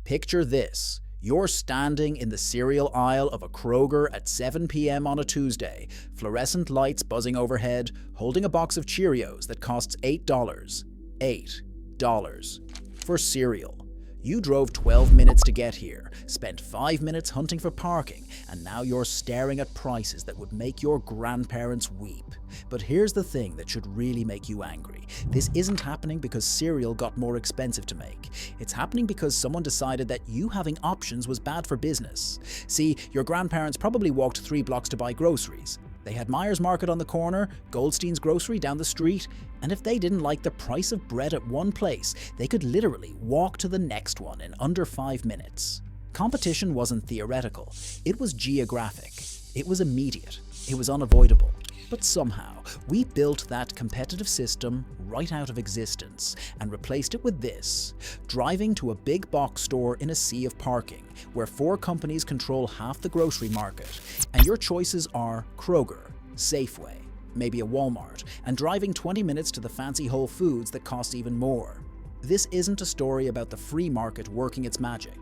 Picture this. You're standing in the cereal aisle of a Kroger at 7 p.m. on a Tuesday, fluorescent lights buzzing overhead, holding a box of Cheerios that costs $8. $8 for cereal. You drove 12 minutes to get here, spent 5 minutes hunting for parking, and now you're staring at prices that would make your grandparents weep. But here's the thing that should really make you angry. This isn't happening because cereal got more expensive to make. It's happening because someone decided that you having options was bad for business. See, your grandparents probably walked 3 blocks to buy groceries. They had Myers Market on the corner, Goldstein's Grocery down the street, and if they didn't like the price of bread at one place, they could literally walk to the next one in under 5 minutes. Competition wasn't theoretical, it was geographic. It was immediate. It was unavoidable. But somehow, we built that competitive system right out of existence and replaced it with this: driving to a big box store in a sea of parking, where 4 companies control half the grocery market, and your choices are Kroger, Safeway, maybe a Walmart, and driving 20 minutes to the fancy Whole Foods that costs even more. This isn't a story about the free market working its magic.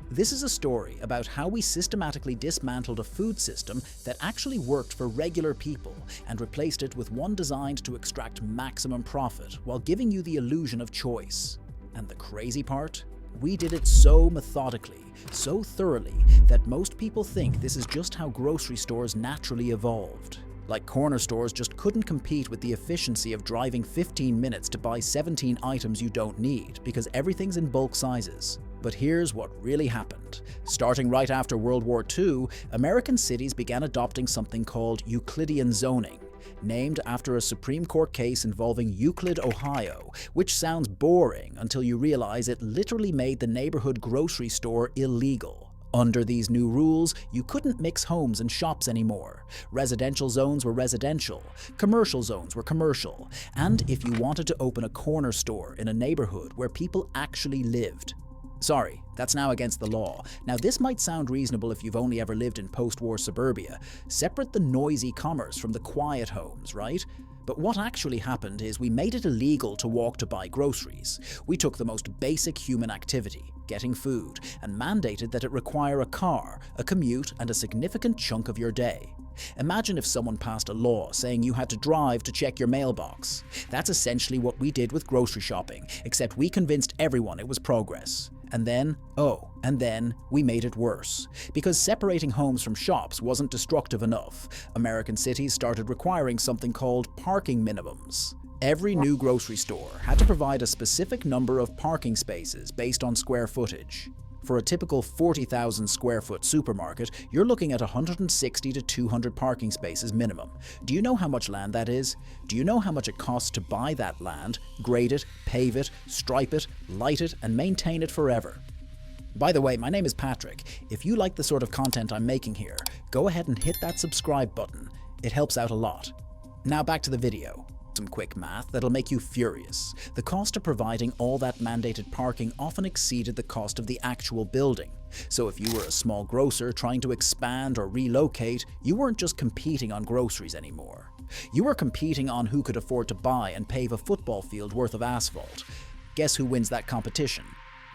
This is a story about how we systematically dismantled a food system that actually worked for regular people and replaced it with one designed to extract maximum profit while giving you the illusion of choice. And the crazy part? We did it so methodically, so thoroughly, that most people think this is just how grocery stores naturally evolved. Like corner stores just couldn't compete with the efficiency of driving 15 minutes to buy 17 items you don't need because everything's in bulk sizes. But here's what really happened. Starting right after World War II, American cities began adopting something called Euclidean zoning, named after a Supreme Court case involving Euclid, Ohio, which sounds boring until you realize it literally made the neighborhood grocery store illegal. Under these new rules, you couldn't mix homes and shops anymore. Residential zones were residential, commercial zones were commercial, and if you wanted to open a corner store in a neighborhood where people actually lived, sorry, that's now against the law. Now this might sound reasonable if you've only ever lived in post-war suburbia. Separate the noisy commerce from the quiet homes, right? But what actually happened is we made it illegal to walk to buy groceries. We took the most basic human activity, getting food, and mandated that it require a car, a commute, and a significant chunk of your day. Imagine if someone passed a law saying you had to drive to check your mailbox. That's essentially what we did with grocery shopping, except we convinced everyone it was progress. And then we made it worse. Because separating homes from shops wasn't destructive enough, American cities started requiring something called parking minimums. Every new grocery store had to provide a specific number of parking spaces based on square footage. For a typical 40,000 square foot supermarket, you're looking at 160 to 200 parking spaces minimum. Do you know how much land that is? Do you know how much it costs to buy that land, grade it, pave it, stripe it, light it, and maintain it forever? By the way, my name is Patrick. If you like the sort of content I'm making here, go ahead and hit that subscribe button. It helps out a lot. Now back to the video. Some quick math that'll make you furious. The cost of providing all that mandated parking often exceeded the cost of the actual building. So if you were a small grocer trying to expand or relocate, you weren't just competing on groceries anymore. You were competing on who could afford to buy and pave a football field worth of asphalt. Guess who wins that competition?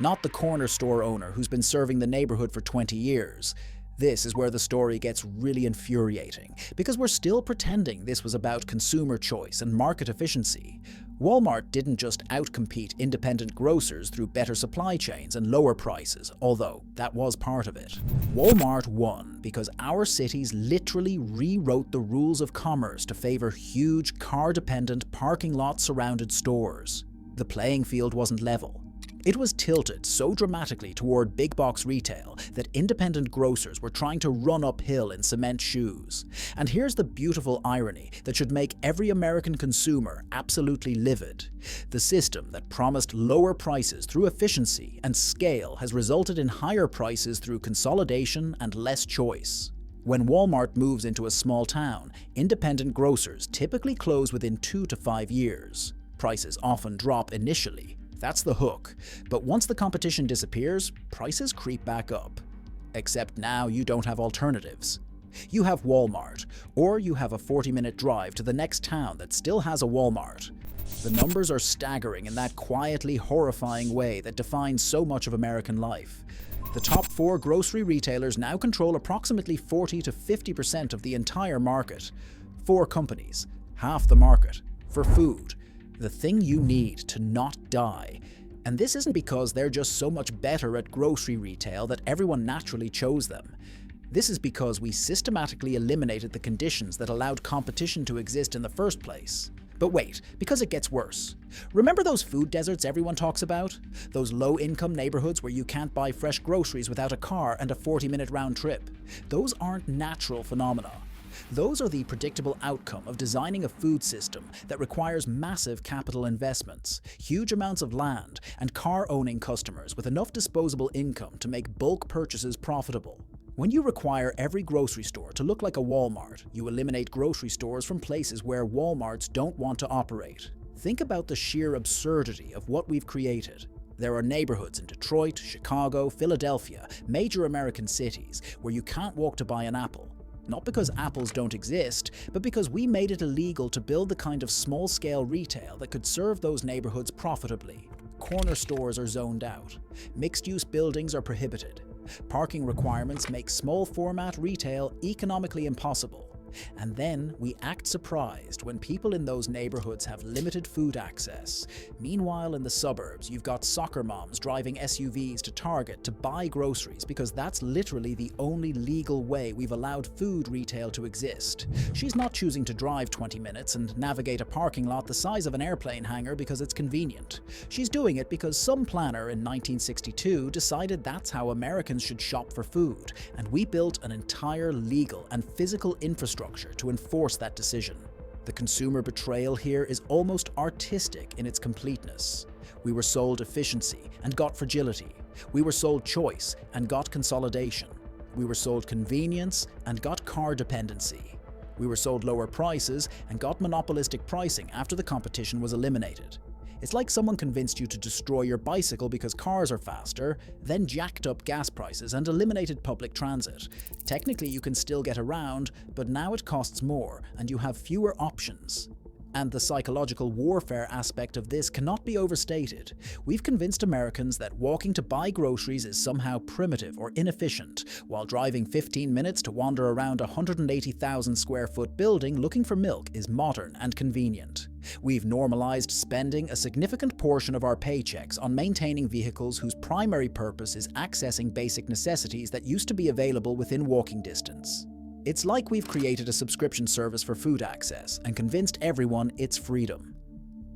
Not the corner store owner who's been serving the neighborhood for 20 years. This is where the story gets really infuriating, because we're still pretending this was about consumer choice and market efficiency. Walmart didn't just outcompete independent grocers through better supply chains and lower prices, although that was part of it. Walmart won because our cities literally rewrote the rules of commerce to favor huge, car-dependent, parking lot-surrounded stores. The playing field wasn't level. It was tilted so dramatically toward big box retail that independent grocers were trying to run uphill in cement shoes. And here's the beautiful irony that should make every American consumer absolutely livid. The system that promised lower prices through efficiency and scale has resulted in higher prices through consolidation and less choice. When Walmart moves into a small town, independent grocers typically close within 2 to 5 years. Prices often drop initially. That's the hook. But once the competition disappears, prices creep back up. Except now you don't have alternatives. You have Walmart, or you have a 40-minute drive to the next town that still has a Walmart. The numbers are staggering in that quietly horrifying way that defines so much of American life. The top 4 grocery retailers now control approximately 40 to 50% of the entire market. 4 companies, half the market, for food, the thing you need to not die. And this isn't because they're just so much better at grocery retail that everyone naturally chose them. This is because we systematically eliminated the conditions that allowed competition to exist in the first place. But wait, because it gets worse. Remember those food deserts everyone talks about? Those low-income neighborhoods where you can't buy fresh groceries without a car and a 40-minute round trip? Those aren't natural phenomena. Those are the predictable outcome of designing a food system that requires massive capital investments, huge amounts of land, and car-owning customers with enough disposable income to make bulk purchases profitable. When you require every grocery store to look like a Walmart, you eliminate grocery stores from places where Walmarts don't want to operate. Think about the sheer absurdity of what we've created. There are neighborhoods in Detroit, Chicago, Philadelphia, major American cities, where you can't walk to buy an apple. Not because apples don't exist, but because we made it illegal to build the kind of small-scale retail that could serve those neighborhoods profitably. Corner stores are zoned out. Mixed-use buildings are prohibited. Parking requirements make small-format retail economically impossible. And then we act surprised when people in those neighborhoods have limited food access. Meanwhile, in the suburbs, you've got soccer moms driving SUVs to Target to buy groceries because that's literally the only legal way we've allowed food retail to exist. She's not choosing to drive 20 minutes and navigate a parking lot the size of an airplane hangar because it's convenient. She's doing it because some planner in 1962 decided that's how Americans should shop for food, and we built an entire legal and physical infrastructure to enforce that decision. The consumer betrayal here is almost artistic in its completeness. We were sold efficiency and got fragility. We were sold choice and got consolidation. We were sold convenience and got car dependency. We were sold lower prices and got monopolistic pricing after the competition was eliminated. It's like someone convinced you to destroy your bicycle because cars are faster, then jacked up gas prices and eliminated public transit. Technically, you can still get around, but now it costs more and you have fewer options. And the psychological warfare aspect of this cannot be overstated. We've convinced Americans that walking to buy groceries is somehow primitive or inefficient, while driving 15 minutes to wander around a 180,000 square foot building looking for milk is modern and convenient. We've normalized spending a significant portion of our paychecks on maintaining vehicles whose primary purpose is accessing basic necessities that used to be available within walking distance. It's like we've created a subscription service for food access and convinced everyone it's freedom.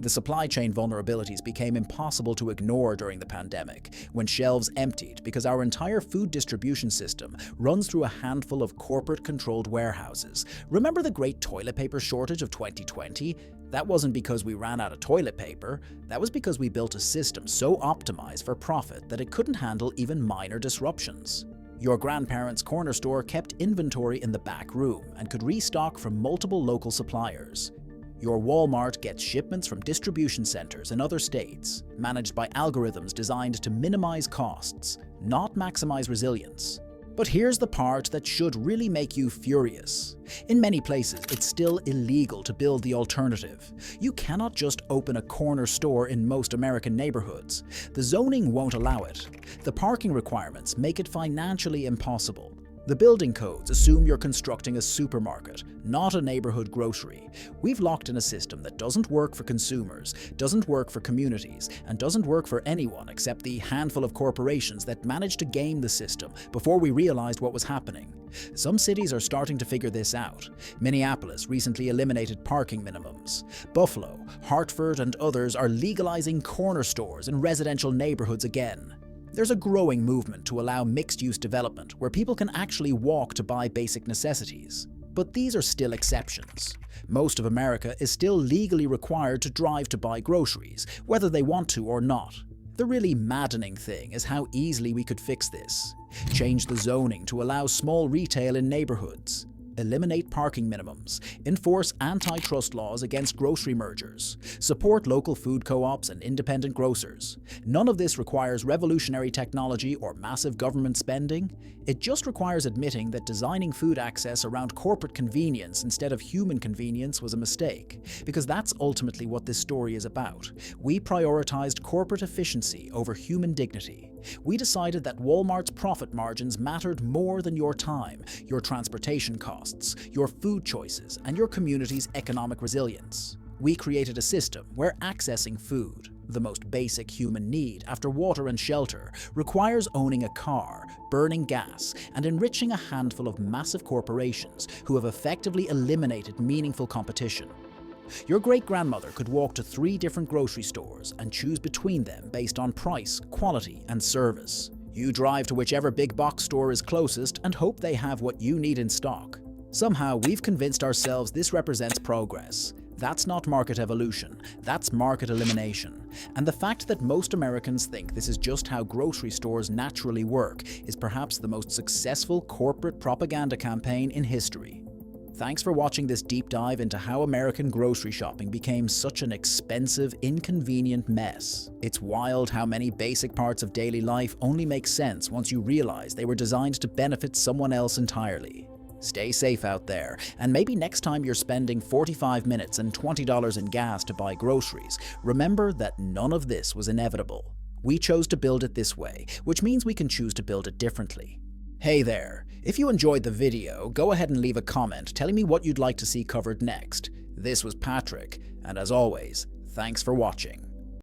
The supply chain vulnerabilities became impossible to ignore during the pandemic, when shelves emptied because our entire food distribution system runs through a handful of corporate-controlled warehouses. Remember the great toilet paper shortage of 2020? That wasn't because we ran out of toilet paper. That was because we built a system so optimized for profit that it couldn't handle even minor disruptions. Your grandparents' corner store kept inventory in the back room and could restock from multiple local suppliers. Your Walmart gets shipments from distribution centers in other states, managed by algorithms designed to minimize costs, not maximize resilience. But here's the part that should really make you furious. In many places, it's still illegal to build the alternative. You cannot just open a corner store in most American neighborhoods. The zoning won't allow it. The parking requirements make it financially impossible. The building codes assume you're constructing a supermarket, not a neighborhood grocery. We've locked in a system that doesn't work for consumers, doesn't work for communities, and doesn't work for anyone except the handful of corporations that managed to game the system before we realized what was happening. Some cities are starting to figure this out. Minneapolis recently eliminated parking minimums. Buffalo, Hartford, and others are legalizing corner stores in residential neighborhoods again. There's a growing movement to allow mixed-use development where people can actually walk to buy basic necessities. But these are still exceptions. Most of America is still legally required to drive to buy groceries, whether they want to or not. The really maddening thing is how easily we could fix this. Change the zoning to allow small retail in neighborhoods. Eliminate parking minimums. Enforce antitrust laws against grocery mergers. Support local food co-ops and independent grocers. None of this requires revolutionary technology or massive government spending. It just requires admitting that designing food access around corporate convenience instead of human convenience was a mistake, because that's ultimately what this story is about. We prioritized corporate efficiency over human dignity. We decided that Walmart's profit margins mattered more than your time, your transportation costs, your food choices, and your community's economic resilience. We created a system where accessing food, the most basic human need after water and shelter, requires owning a car, burning gas, and enriching a handful of massive corporations who have effectively eliminated meaningful competition. Your great-grandmother could walk to 3 different grocery stores and choose between them based on price, quality, and service. You drive to whichever big box store is closest and hope they have what you need in stock. Somehow, we've convinced ourselves this represents progress. That's not market evolution, that's market elimination. And the fact that most Americans think this is just how grocery stores naturally work is perhaps the most successful corporate propaganda campaign in history. Thanks for watching this deep dive into how American grocery shopping became such an expensive, inconvenient mess. It's wild how many basic parts of daily life only make sense once you realize they were designed to benefit someone else entirely. Stay safe out there, and maybe next time you're spending 45 minutes and $20 in gas to buy groceries, remember that none of this was inevitable. We chose to build it this way, which means we can choose to build it differently. Hey there, if you enjoyed the video, go ahead and leave a comment telling me what you'd like to see covered next. This was Patrick, and as always, thanks for watching.